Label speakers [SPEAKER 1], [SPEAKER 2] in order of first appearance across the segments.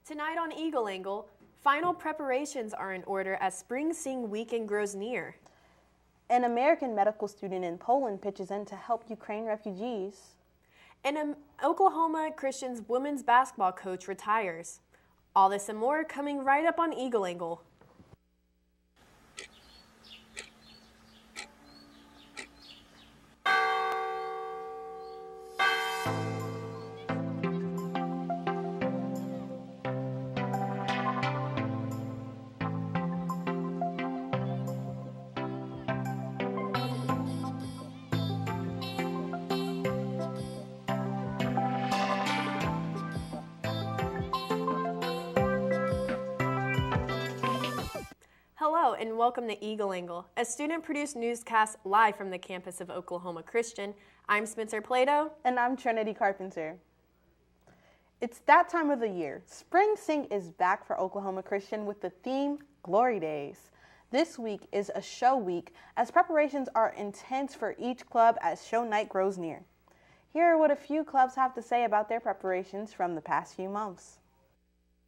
[SPEAKER 1] Tonight on Eagle Angle, final preparations are in order as Spring Sing weekend grows near.
[SPEAKER 2] An American medical student in Poland pitches in to help Ukraine refugees.
[SPEAKER 1] And an Oklahoma Christian's women's basketball coach retires. All this and more coming right up on Eagle Angle. Hello and welcome to Eagle Angle, a student-produced newscast live from the campus of Oklahoma Christian. I'm Spencer Plato.
[SPEAKER 2] And I'm Trinity Carpenter. It's that time of the year. Spring Sing is back for Oklahoma Christian with the theme Glory Days. This week is a show week as preparations are intense for each club as show night grows near. Here are what a few clubs have to say about their preparations from the past few months.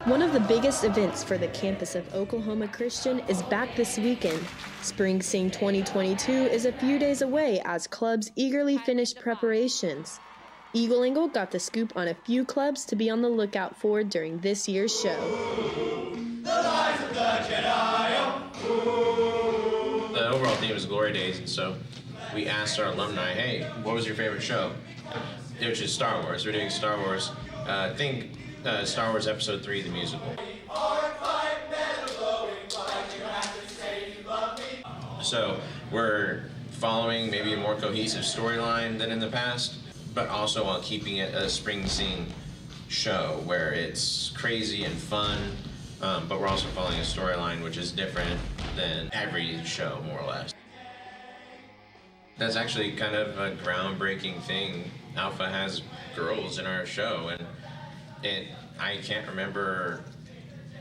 [SPEAKER 3] One of the biggest events for the campus of Oklahoma Christian is back this weekend. Spring Sing 2022 is a few days away as clubs eagerly finish preparations. Eagle Angle got the scoop on a few clubs to be on the lookout for during this year's show.
[SPEAKER 4] The Rise of the Jedi. The overall theme is Glory Days, and so we asked our alumni, hey, what was your favorite show? Which is Star Wars. We're doing Star Wars. Star Wars Episode 3, the musical. So we're following maybe a more cohesive storyline than in the past, but also while keeping it a Spring Sing show where it's crazy and fun, but we're also following a storyline which is different than every show, more or less. That's actually kind of a groundbreaking thing. Alpha has girls in our show, and I can't remember,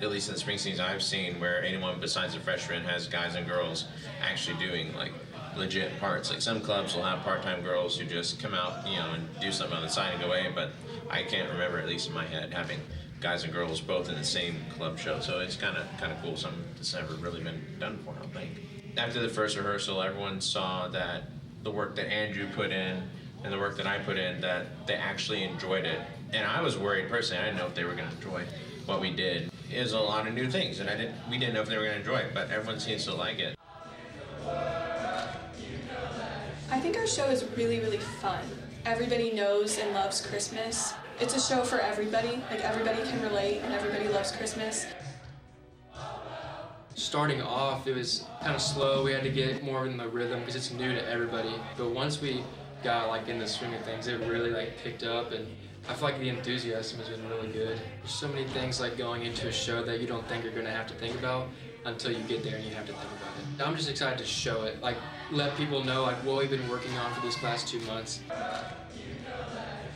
[SPEAKER 4] at least in the spring scenes I've seen, where anyone besides the freshmen has guys and girls actually doing like legit parts. Like some clubs will have part-time girls who just come out, and do something on the side and go away, but I can't remember, at least in my head, having guys and girls both in the same club show. So it's kind of cool, something that's never really been done before, I don't think. After the first rehearsal, everyone saw that the work that Andrew put in and the work that I put in, that they actually enjoyed it. And I was worried personally. I didn't know if they were going to enjoy what we did. It was a lot of new things, and we didn't know if they were going to enjoy it, but everyone seems to like it.
[SPEAKER 5] I think our show is really, really fun. Everybody knows and loves Christmas. It's a show for everybody. Like, everybody can relate, and everybody loves Christmas.
[SPEAKER 6] Starting off, it was kind of slow. We had to get more in the rhythm because it's new to everybody. But once we got in the swing of things, it really picked up, and I feel like the enthusiasm has been really good. There's so many things going into a show that you don't think you're going to have to think about until you get there and you have to think about it. I'm just excited to show it, let people know what we've been working on for these past 2 months.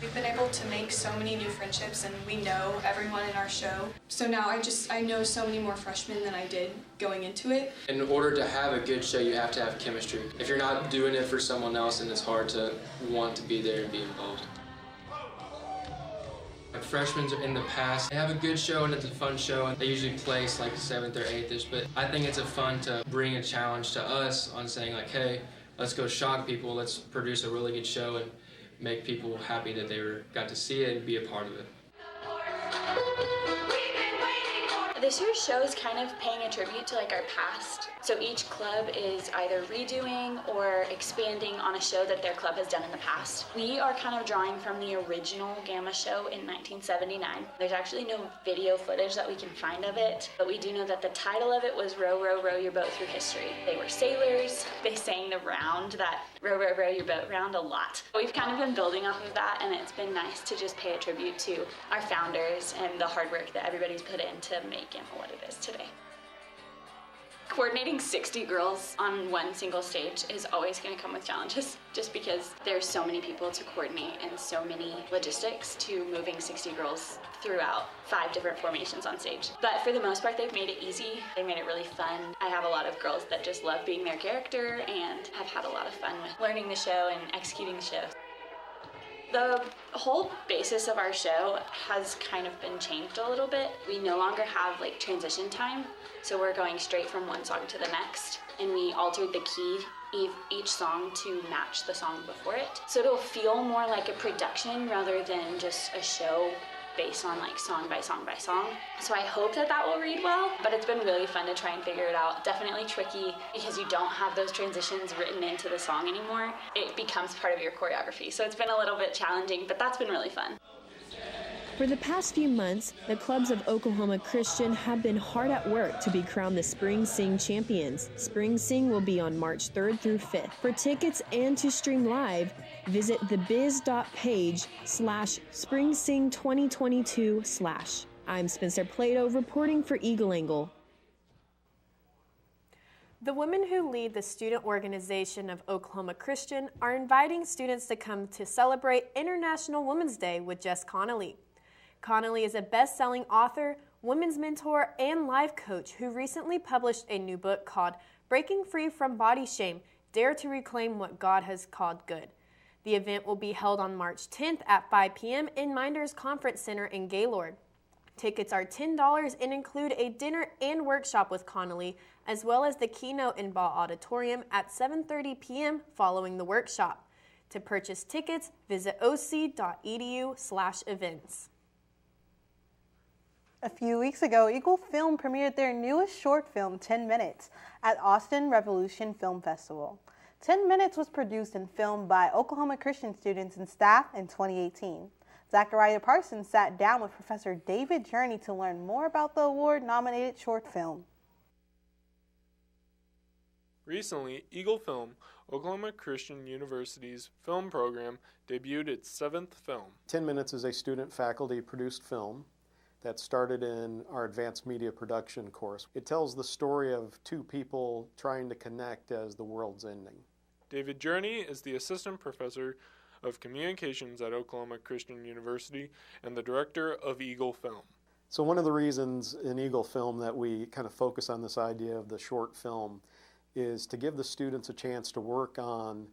[SPEAKER 5] We've been able to make so many new friendships, and we know everyone in our show. So now I know so many more freshmen than I did going into it. In order to have a good show, you have to have chemistry. If you're not doing it for someone else, then it's hard to want to be there and be involved. Freshmen in the past, they have a good show and it's a fun show, and they usually place 7th or 8th-ish, but I think it's fun to bring a challenge to us on saying hey, let's go shock people, let's produce a really good show and make people happy that they got to see it and be a part of it.
[SPEAKER 7] This year's show is kind of paying a tribute to our past. So each club is either redoing or expanding on a show that their club has done in the past. We are kind of drawing from the original Gamma show in 1979. There's actually no video footage that we can find of it, but we do know that the title of it was Row, Row, Row Your Boat Through History. They were sailors. They sang the round, that row, row, row your boat round, a lot. We've kind of been building off of that, and it's been nice to just pay a tribute to our founders and the hard work that everybody's put in to make Gamma what it is today. Coordinating 60 girls on one single stage is always going to come with challenges, just because there's so many people to coordinate and so many logistics to moving 60 girls throughout 5 different formations on stage. But for the most part, they've made it easy. They made it really fun. I have a lot of girls that just love being their character and have had a lot of fun with learning the show and executing the show. The whole basis of our show has kind of been changed a little bit. We no longer have like transition time, so we're going straight from one song to the next, and we altered the key each song to match the song before it. So it'll feel more like a production rather than just a show based on like song by song by song. So I hope that will read well, but it's been really fun to try and figure it out. Definitely tricky because you don't have those transitions written into the song anymore. It becomes part of your choreography. So it's been a little bit challenging, but that's been really fun.
[SPEAKER 3] For the past few months, the clubs of Oklahoma Christian have been hard at work to be crowned the Spring Sing champions. Spring Sing will be on March 3rd through 5th. For tickets and to stream live, visit thebiz.page/SpringSing2022/. I'm Spencer Plato reporting for Eagle Angle.
[SPEAKER 1] The women who lead the student organization of Oklahoma Christian are inviting students to come to celebrate International Women's Day with Jess Connolly. Connolly is a best-selling author, women's mentor, and life coach who recently published a new book called Breaking Free from Body Shame, Dare to Reclaim What God Has Called Good. The event will be held on March 10th at 5 p.m. in Minders Conference Center in Gaylord. Tickets are $10 and include a dinner and workshop with Connolly, as well as the keynote in Ball Auditorium at 7:30 p.m. following the workshop. To purchase tickets, visit oc.edu/events.
[SPEAKER 2] A few weeks ago, Eagle Film premiered their newest short film, 10 Minutes, at Austin Revolution Film Festival. 10 Minutes was produced and filmed by Oklahoma Christian students and staff in 2018. Zachariah Parsons sat down with Professor David Journey to learn more about the award-nominated short film.
[SPEAKER 8] Recently, Eagle Film, Oklahoma Christian University's film program, debuted its 7th film.
[SPEAKER 9] 10 Minutes is a student faculty-produced film that started in our advanced media production course. It tells the story of two people trying to connect as the world's ending.
[SPEAKER 8] David Journey is the assistant professor of communications at Oklahoma Christian University and the director of Eagle Film.
[SPEAKER 9] So one of the reasons in Eagle Film that we kind of focus on this idea of the short film is to give the students a chance to work on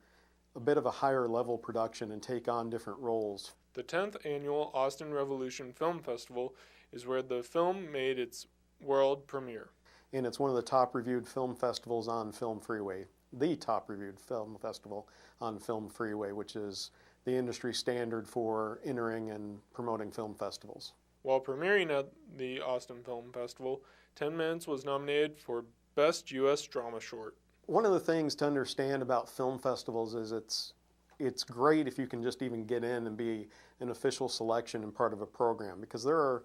[SPEAKER 9] a bit of a higher level production and take on different roles.
[SPEAKER 8] The 10th annual Austin Revolution Film Festival is where the film made its world premiere.
[SPEAKER 9] And it's one of the top reviewed film festivals on Film Freeway, the top reviewed film festival on Film Freeway, which is the industry standard for entering and promoting film festivals.
[SPEAKER 8] While premiering at the Austin Film Festival, 10 Minutes was nominated for Best U.S. Drama Short.
[SPEAKER 9] One of the things to understand about film festivals is it's great if you can just even get in and be an official selection and part of a program, because there are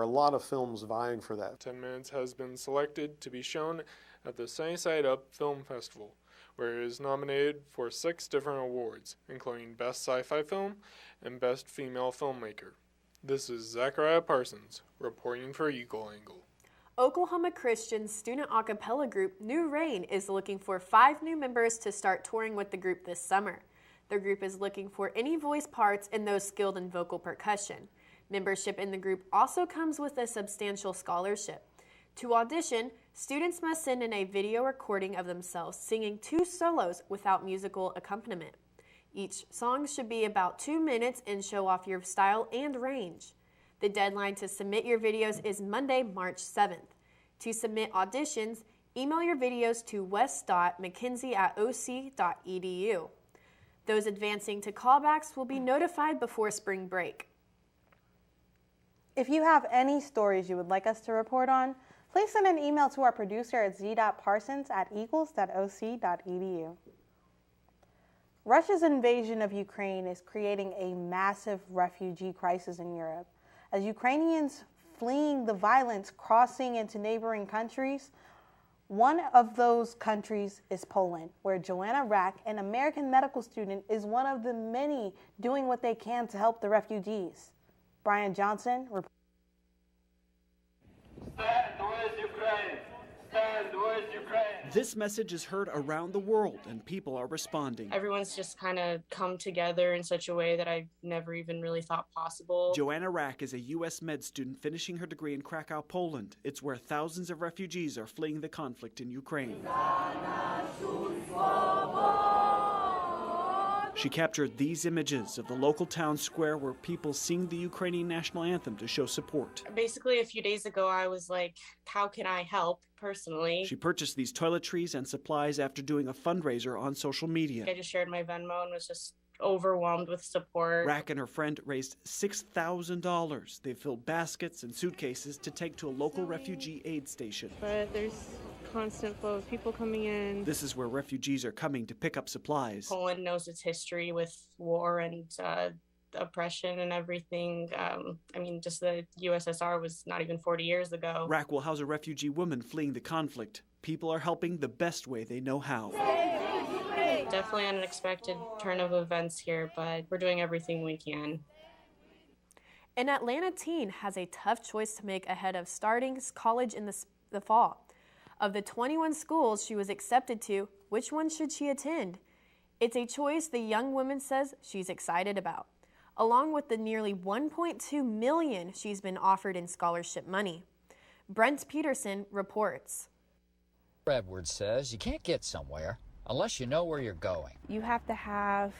[SPEAKER 9] a lot of films vying for that.
[SPEAKER 8] 10 Minutes has been selected to be shown at the Sunny Side Up Film Festival, where it is nominated for 6 different awards, including Best Sci-Fi Film and Best Female Filmmaker. This is Zachariah Parsons, reporting for Eagle Angle.
[SPEAKER 1] Oklahoma Christian student a cappella group New Rain is looking for 5 new members to start touring with the group this summer. The group is looking for any voice parts and those skilled in vocal percussion. Membership in the group also comes with a substantial scholarship. To audition, students must send in a video recording of themselves singing 2 solos without musical accompaniment. Each song should be about 2 minutes and show off your style and range. The deadline to submit your videos is Monday, March 7th. To submit auditions, email your videos to wes.mckenzie@oc.edu. Those advancing to callbacks will be notified before spring break.
[SPEAKER 2] If you have any stories you would like us to report on, please send an email to our producer at z.parsons@eagles.oc.edu. Russia's invasion of Ukraine is creating a massive refugee crisis in Europe. As Ukrainians fleeing the violence crossing into neighboring countries, one of those countries is Poland, where Joanna Rack, an American medical student, is one of the many doing what they can to help the refugees. Brian Johnson reports.
[SPEAKER 10] This message is heard around the world and people are responding.
[SPEAKER 11] Everyone's just kind of come together in such a way that I never even really thought possible.
[SPEAKER 10] Joanna Rack is a U.S. med student finishing her degree in Krakow, Poland. It's where thousands of refugees are fleeing the conflict in Ukraine. She captured these images of the local town square where people sing the Ukrainian national anthem to show support.
[SPEAKER 11] Basically, a few days ago, I was like, how can I help personally?
[SPEAKER 10] She purchased these toiletries and supplies after doing a fundraiser on social media.
[SPEAKER 11] I just shared my Venmo and was just overwhelmed with support.
[SPEAKER 10] Rack and her friend raised $6,000. They filled baskets and suitcases to take to a local refugee aid station.
[SPEAKER 12] But there's constant flow of people coming in.
[SPEAKER 10] This is where refugees are coming to pick up supplies.
[SPEAKER 11] Poland knows its history with war and oppression and everything. I mean, just the USSR was not even 40 years ago.
[SPEAKER 10] Rack will house a refugee woman fleeing the conflict. People are helping the best way they know how.
[SPEAKER 11] Definitely an unexpected turn of events here, but we're doing everything we can.
[SPEAKER 1] An Atlanta teen has a tough choice to make ahead of starting college in the fall. Of the 21 schools she was accepted to, which one should she attend? It's a choice the young woman says she's excited about, along with the nearly $1.2 million she's been offered in scholarship money. Brent Peterson reports.
[SPEAKER 13] Edwards says you can't get somewhere unless you know where you're going.
[SPEAKER 14] You have to have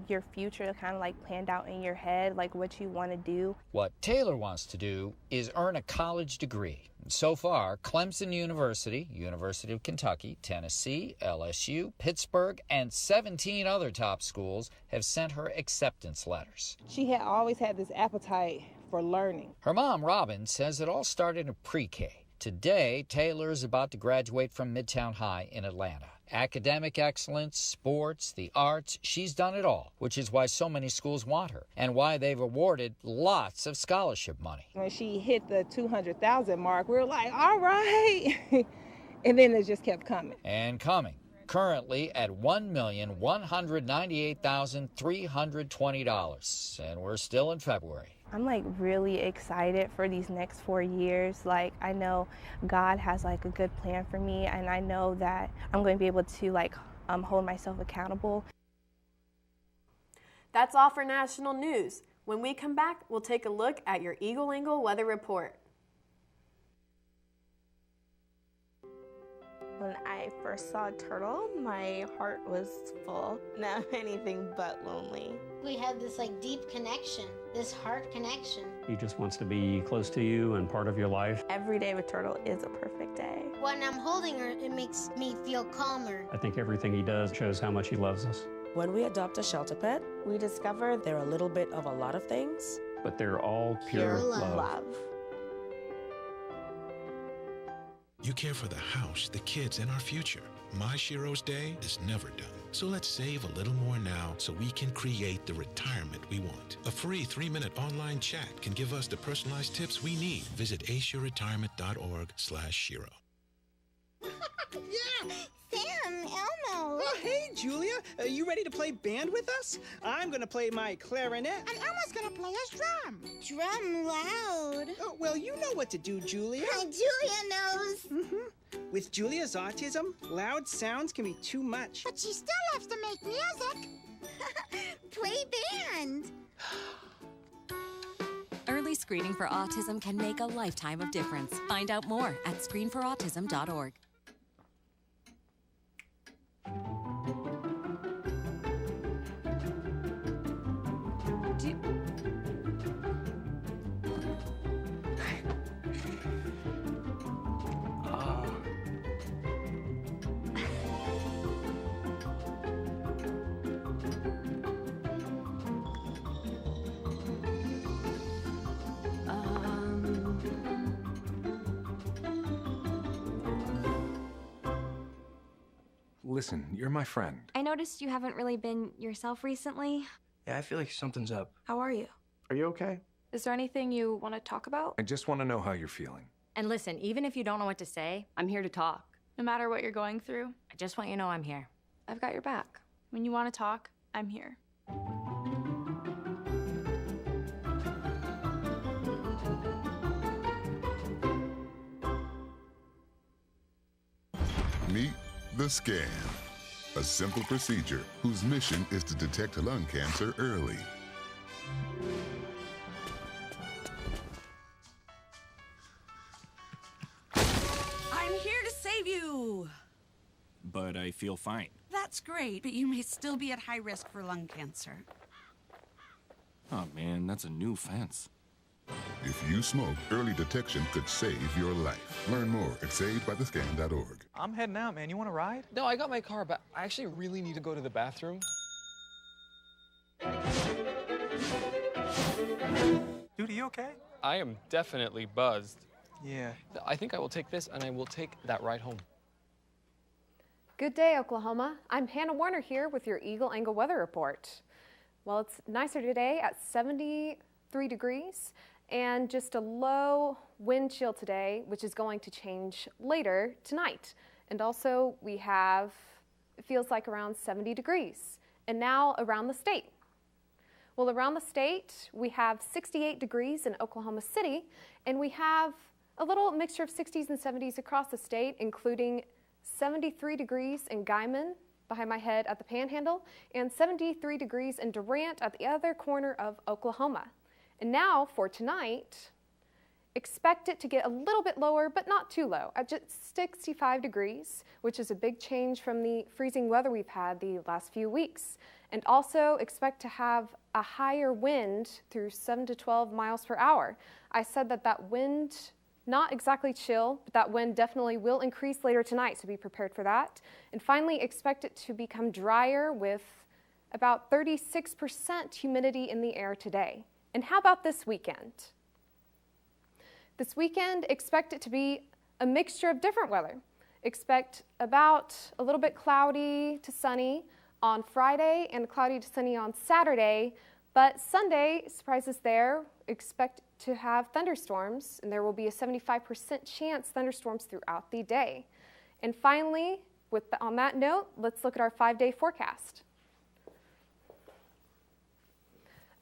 [SPEAKER 14] your future kind of like planned out in your head, like what you want to do.
[SPEAKER 13] What Taylor wants to do is earn a college degree. So far, Clemson University, University of Kentucky, Tennessee, LSU, Pittsburgh, and 17 other top schools have sent her acceptance letters.
[SPEAKER 15] She had always had this appetite for learning.
[SPEAKER 13] Her mom, Robin, says it all started in pre-K. Today, Taylor is about to graduate from Midtown High in Atlanta. Academic excellence, sports, the arts, she's done it all, which is why so many schools want her and why they've awarded lots of scholarship money.
[SPEAKER 15] When she hit the 200,000 mark, we were like, all right. And then it just kept coming.
[SPEAKER 13] And coming. Currently at $1,198,320, and we're still in February.
[SPEAKER 14] I'm like really excited for these next 4 years. Like I know God has like a good plan for me, and I know that I'm going to be able to like hold myself accountable.
[SPEAKER 1] That's all for national news. When we come back, we'll take a look at your Eagle Angle weather report.
[SPEAKER 16] When I first saw a turtle, my heart was full. Now anything but lonely.
[SPEAKER 17] We had this like deep connection, this heart connection.
[SPEAKER 18] He just wants to be close to you and part of your life.
[SPEAKER 16] Every day with Turtle is a perfect day.
[SPEAKER 17] When I'm holding her, it makes me feel calmer.
[SPEAKER 18] I think everything he does shows how much he loves us.
[SPEAKER 19] When we adopt a shelter pet, we discover they're a little bit of a lot of things.
[SPEAKER 18] But they're all pure love.
[SPEAKER 20] You care for the house, the kids, and our future. My Shiro's Day is never done. So let's save a little more now so we can create the retirement we want. A free 3-minute online chat can give us the personalized tips we need. Visit assureretirement.org/Shiro.
[SPEAKER 21] Yeah! Sam, Elmo! Oh, hey, Julia. You ready to play band with us? I'm gonna play my clarinet.
[SPEAKER 22] And Elmo's gonna play his drum.
[SPEAKER 21] Drum loud. Oh, well, you know what to do, Julia.
[SPEAKER 22] Julia knows.
[SPEAKER 21] With Julia's autism, loud sounds can be too much.
[SPEAKER 22] But she still loves to make music. Play band.
[SPEAKER 23] Early screening for autism can make a lifetime of difference. Find out more at screenforautism.org.
[SPEAKER 24] Listen, you're my friend.
[SPEAKER 25] I noticed you haven't really been yourself recently.
[SPEAKER 24] Yeah, I feel like something's up.
[SPEAKER 25] How are you?
[SPEAKER 24] Are you okay?
[SPEAKER 25] Is there anything you want to talk about?
[SPEAKER 24] I just want to know how you're feeling.
[SPEAKER 25] And listen, even if you don't know what to say, I'm here to talk.
[SPEAKER 26] No matter what you're going through,
[SPEAKER 25] I just want you to know I'm here.
[SPEAKER 26] I've got your back. When you want to talk, I'm here.
[SPEAKER 27] Meet the scan, a simple procedure whose mission is to detect lung cancer early.
[SPEAKER 28] I'm here to save you!
[SPEAKER 29] But I feel fine.
[SPEAKER 28] That
[SPEAKER 3] That's great, but you may still be at high risk for lung cancer.
[SPEAKER 24] Oh man, that's a new fence.
[SPEAKER 27] If you smoke, early detection could save your life. Learn more at savedbythescan.org.
[SPEAKER 4] I'm heading out, man. You want to ride?
[SPEAKER 5] No, I got my car, but I actually really need to go to the bathroom.
[SPEAKER 4] Dude, are you okay?
[SPEAKER 5] I am definitely buzzed.
[SPEAKER 4] Yeah.
[SPEAKER 5] I think I will take this, and I will take that ride home.
[SPEAKER 6] Good day, Oklahoma. I'm Hannah Warner here with your Eagle Angle weather report. Well, it's nicer today at 73 degrees and just a low wind chill today, which is going to change later tonight. And also we have, it feels like around 70 degrees. And now around the state. Well, around the state, we have 68 degrees in Oklahoma City, and we have a little mixture of 60s and 70s across the state, including 73 degrees in Guyman, behind my head at the Panhandle, and 73 degrees in Durant at the other corner of Oklahoma. And now for tonight, expect it to get a little bit lower, but not too low, at just 65 degrees, which is a big change from the freezing weather we've had the last few weeks. And also expect to have a higher wind through 7 to 12 miles per hour. I said that wind, not exactly chill, but that wind definitely will increase later tonight, so be prepared for that. And finally, expect it to become drier with about 36% humidity in the air today. And how about this weekend? This weekend, expect it to be a mixture of different weather. Expect about a little bit cloudy to sunny on Friday and cloudy to sunny on Saturday, but Sunday, surprises there, expect to have thunderstorms, and there will be a 75% chance thunderstorms throughout the day. And finally, on that note, let's look at our 5-day forecast.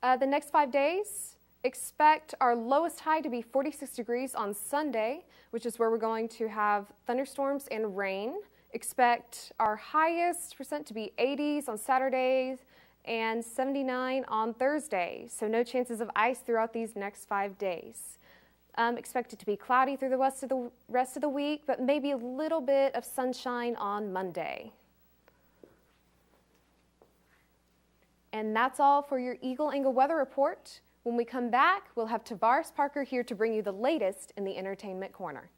[SPEAKER 6] The next 5 days, expect our lowest high to be 46 degrees on Sunday, which is where we're going to have thunderstorms and rain. Expect our highest percent to be 80s on Saturdays and 79 on Thursday. So no chances of ice throughout these next 5 days. Expect it to be cloudy through the rest of the week, but maybe a little bit of sunshine on Monday. And that's all for your Eagle Angle weather report. When we come back, we'll have Tavares Parker here to bring you the latest in the entertainment corner.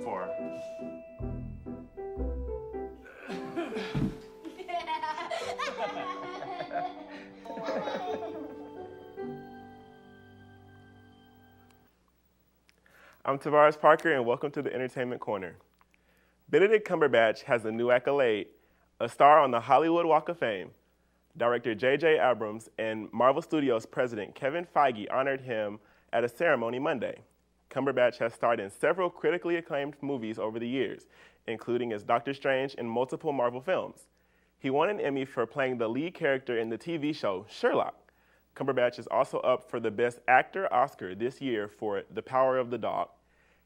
[SPEAKER 4] For?
[SPEAKER 7] I'm Tavares Parker, and welcome to the Entertainment Corner. Benedict Cumberbatch has a new accolade, a star on the Hollywood Walk of Fame. Director J.J. Abrams and Marvel Studios president Kevin Feige honored him at a ceremony Monday. Cumberbatch has starred in several critically acclaimed movies over the years, including as Doctor Strange in multiple Marvel films. He won an Emmy for playing the lead character in the TV show Sherlock. Cumberbatch is also up for the Best Actor Oscar this year for The Power of the Dog.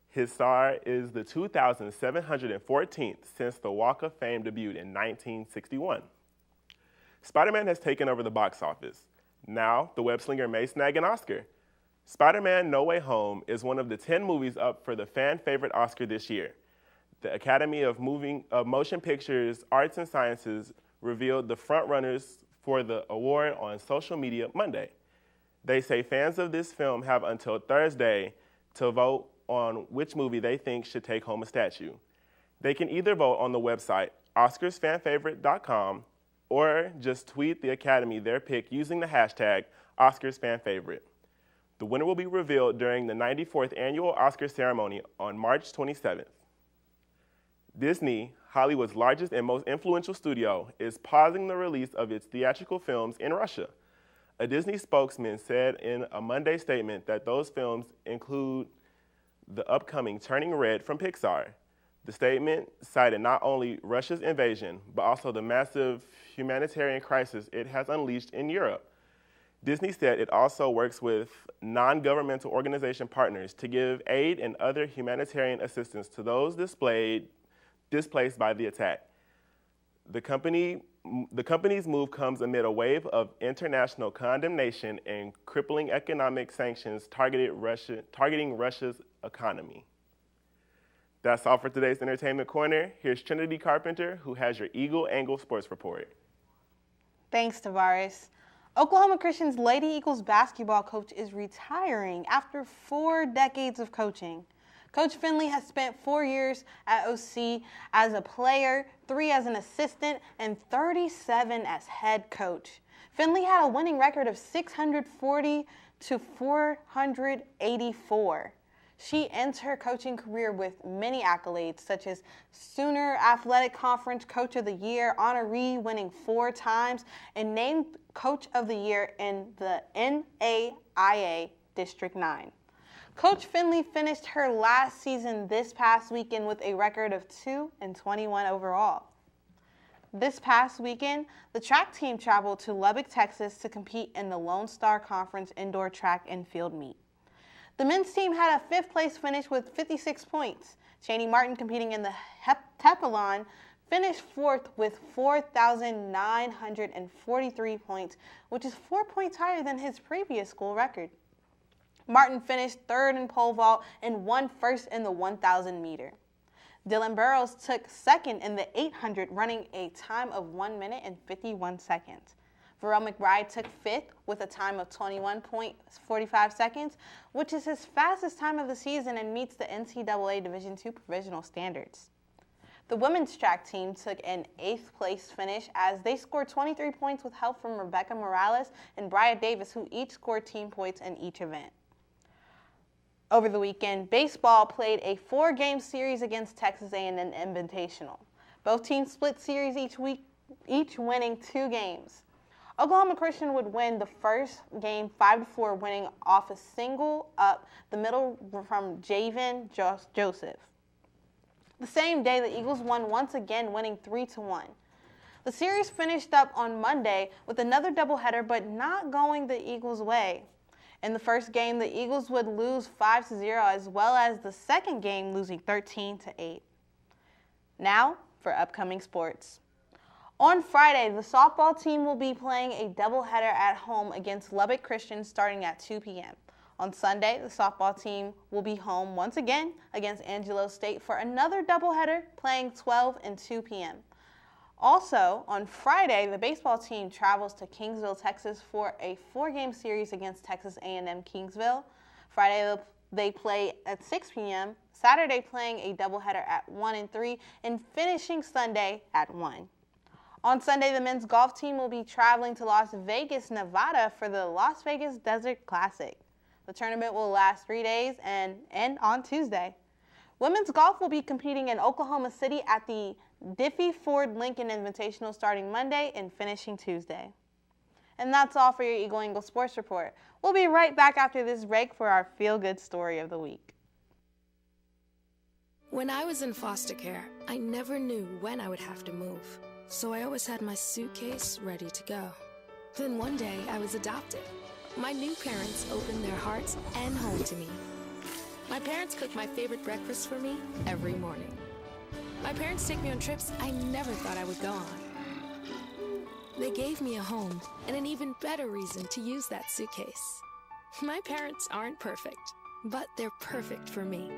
[SPEAKER 7] His star is the 2,714th since the Walk of Fame debuted in 1961. Spider-Man has taken over the box office. Now, the web-slinger may snag an Oscar. Spider-Man No Way Home is one of the 10 movies up for the fan-favorite Oscar this year. The Academy of Motion Pictures, Arts and Sciences revealed the frontrunners for the award on social media Monday. They say fans of this film have until Thursday to vote on which movie they think should take home a statue. They can either vote on the website OscarsFanFavorite.com or just tweet the Academy their pick using the hashtag OscarsFanFavorite. The winner will be revealed during the 94th annual Oscar ceremony on March 27th. Disney, Hollywood's largest and most influential studio, is pausing the release of its theatrical films in Russia. A Disney spokesman said in a Monday statement that those films include the upcoming Turning Red from Pixar. The statement cited not only Russia's invasion, but also the massive humanitarian crisis it has unleashed in Europe. Disney said it also works with non-governmental organization partners to give aid and other humanitarian assistance to those displaced by the attack. The company's move comes amid a wave of international condemnation and crippling economic sanctions targeting Russia's economy. That's all for today's Entertainment Corner. Here's Trinity Carpenter, who has your Eagle Angle Sports Report.
[SPEAKER 2] Thanks, Tavares. Oklahoma Christian's Lady Eagles basketball coach is retiring after 4 decades of coaching. Coach Finley has spent 4 years at OC as a player, 3 as an assistant, and 37 as head coach. Finley had a winning record of 640 to 484. She ends her coaching career with many accolades, such as Sooner Athletic Conference Coach of the Year honoree, winning 4 times, and named Coach of the Year in the NAIA District 9. Coach Finley finished her last season this past weekend with a record of 2-21 overall. This past weekend, the track team traveled to Lubbock, Texas to compete in the Lone Star Conference indoor track and field meet. The men's team had a 5th place finish with 56 points. Chaney Martin, competing in the heptathlon, finished 4th with 4,943 points, which is 4 points higher than his previous school record. Martin finished 3rd in pole vault and won 1st in the 1,000 meter. Dylan Burrows took 2nd in the 800, running a time of 1 minute and 51 seconds. Verrell McBride took 5th with a time of 21.45 seconds, which is his fastest time of the season and meets the NCAA Division II provisional standards. The women's track team took an 8th place finish as they scored 23 points with help from Rebecca Morales and Bria Davis, who each scored team points in each event. Over the weekend, baseball played a 4-game series against Texas A&M Invitational. Both teams split series each winning 2 games. Oklahoma Christian would win the first game 5-4, winning off a single up the middle from Javen Joseph. The same day, the Eagles won once again, winning 3-1. The series finished up on Monday with another doubleheader, but not going the Eagles' way. In the first game, the Eagles would lose 5-0, as well as the second game losing 13-8. Now for upcoming sports. On Friday, the softball team will be playing a doubleheader at home against Lubbock Christian starting at 2 p.m. On Sunday, the softball team will be home once again against Angelo State for another doubleheader, playing 12 and 2 p.m. Also, on Friday, the baseball team travels to Kingsville, Texas for a 4-game series against Texas A&M Kingsville. Friday, they play at 6 p.m., Saturday playing a doubleheader at 1 and 3, and finishing Sunday at 1. On Sunday, the men's golf team will be traveling to Las Vegas, Nevada for the Las Vegas Desert Classic. The tournament will last 3 days and end on Tuesday. Women's golf will be competing in Oklahoma City at the Diffie Ford Lincoln Invitational starting Monday and finishing Tuesday. And that's all for your Eagle Angle Sports Report. We'll be right back after this break for our feel-good story of the week.
[SPEAKER 8] When I was in foster care, I never knew when I would have to move. So I always had my suitcase ready to go. Then one day I was adopted. My new parents opened their hearts and home to me. My parents cook my favorite breakfast for me every morning. My parents take me on trips I never thought I would go on. They gave me a home and an even better reason to use that suitcase. My parents aren't perfect, but they're perfect for me.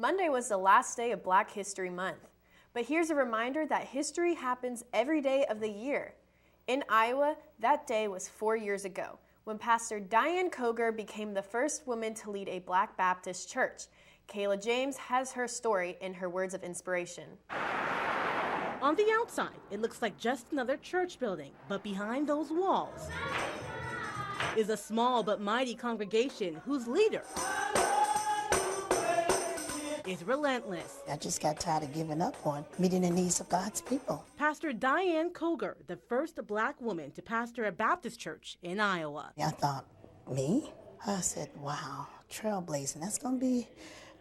[SPEAKER 1] Monday was the last day of Black History Month, but here's a reminder that history happens every day of the year. In Iowa, that day was 4 years ago, when Pastor Diane Koger became the first woman to lead a Black Baptist church. Kayla James has her story in her words of inspiration.
[SPEAKER 9] On the outside, it looks like just another church building, but behind those walls is a small but mighty congregation whose leader is relentless.
[SPEAKER 10] I just got tired of giving up on meeting the needs of God's people.
[SPEAKER 9] Pastor Diane Koger, the first Black woman to pastor a Baptist church in Iowa.
[SPEAKER 10] I thought, me? I said, wow, trailblazing, that's going to be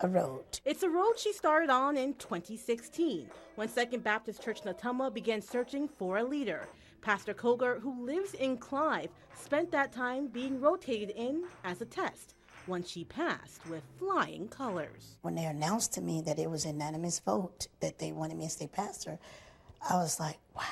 [SPEAKER 10] a road.
[SPEAKER 9] It's a road she started on in 2016, when Second Baptist Church in Ottumwa began searching for a leader. Pastor Koger, who lives in Clive, spent that time being rotated in as a test. Once she passed with flying colors.
[SPEAKER 10] When they announced to me that it was a unanimous vote that they wanted me as their pastor, I was like, wow.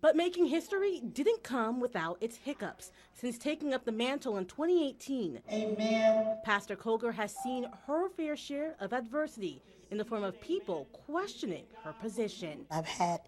[SPEAKER 9] But making history didn't come without its hiccups. Since taking up the mantle in 2018,
[SPEAKER 10] amen,
[SPEAKER 9] Pastor Koger has seen her fair share of adversity in the form of people questioning her position.
[SPEAKER 10] I've had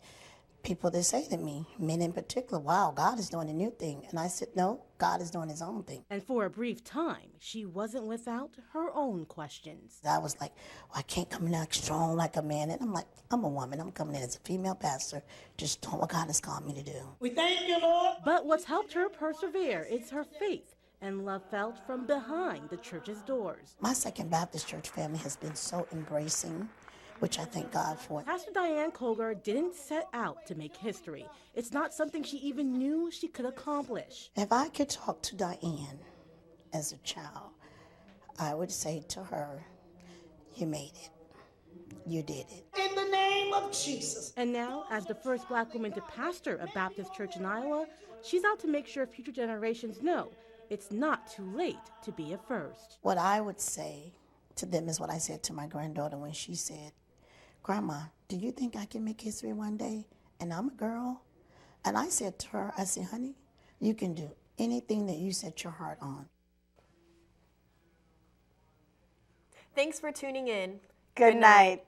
[SPEAKER 10] people that say to me, men in particular, wow, God is doing a new thing. And I said, no, God is doing his own thing.
[SPEAKER 9] And for a brief time, she wasn't without her own questions.
[SPEAKER 10] I was like, well, I can't come in out strong like a man. And I'm like, I'm a woman. I'm coming in as a female pastor, just doing what God has called me to do.
[SPEAKER 9] We thank you, Lord. But what's helped her persevere is her faith and love felt from behind the church's doors.
[SPEAKER 10] My Second Baptist Church family has been so embracing, which I thank God for.
[SPEAKER 9] Pastor Diane Koger didn't set out to make history. It's not something she even knew she could accomplish.
[SPEAKER 10] If I could talk to Diane as a child, I would say to her, you made it. You did it.
[SPEAKER 9] In the name of Jesus. And now, as the first Black woman to pastor a Baptist church in Iowa, she's out to make sure future generations know it's not too late to be a first.
[SPEAKER 10] What I would say to them is what I said to my granddaughter when she said, Grandma, do you think I can make history one day? And I'm a girl. And I said to her, I said, honey, you can do anything that you set your heart on.
[SPEAKER 1] Thanks for tuning in.
[SPEAKER 2] Good night.